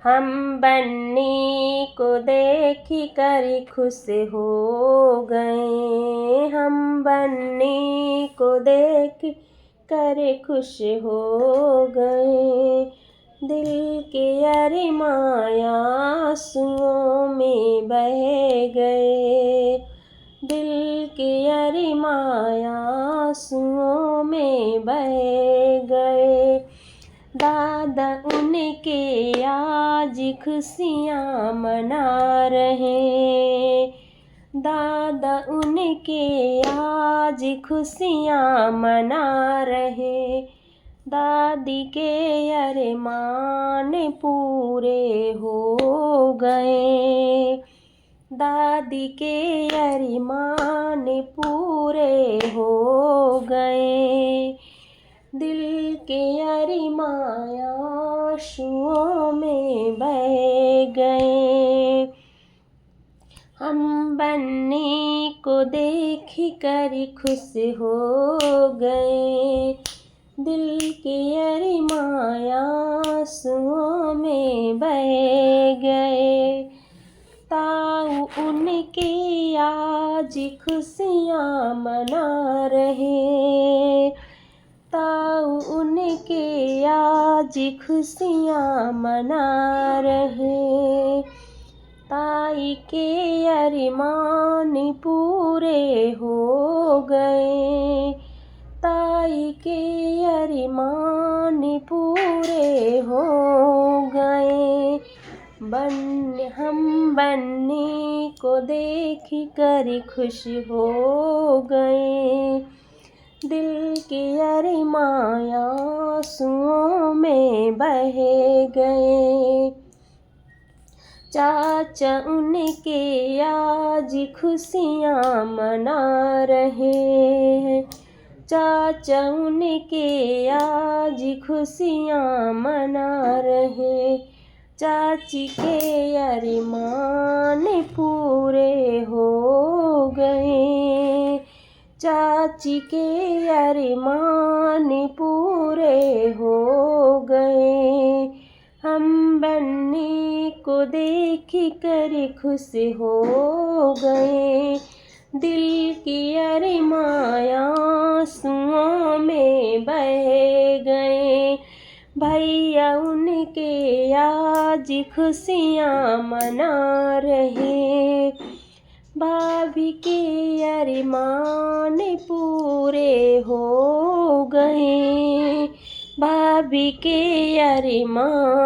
हम बन्नी को देख कर खुश हो गए। हम बन्नी को देख कर खुश हो गए। दिल के अरमां आंसुओं में बह गए। दिल के अरमां आंसुओं में बह गए। दादा उनके आज खुशियाँ मना रहे। दादा उनके आज खुशियाँ मना रहे। दादी के अरमान पूरे हो गए। दादी के अरमान पूरे हो गए। दिल के अरमां आंसुओं में बह गए। हम बन्नी को देख कर खुश हो गए। दिल के अरमां आंसुओं में बह गए। ताऊ उनके आज खुशियाँ मना रहे। ताऊ उनके आज खुशियाँ मना रहे। ताई के अरमान पूरे हो गए। ताई के अरमान पूरे हो गए। हम बन्नी को देख कर खुश हो गए। दिल के अरमां आंसुओं में बह गए। चाचा उनके आज खुशियाँ मना रहे हैं। चाचा उनके आज खुशियाँ मना रहे। चाची के अरमान पूरे हो गए। चाची के अरमान पूरे हो गए। हम बन्नी को देख कर खुश हो गए। दिल की अरमां आंसुओं में बह गए। भैया उनके आज खुशियाँ मना रहे। भाभी के अरमान पूरे हो गए। भाभी के अरमान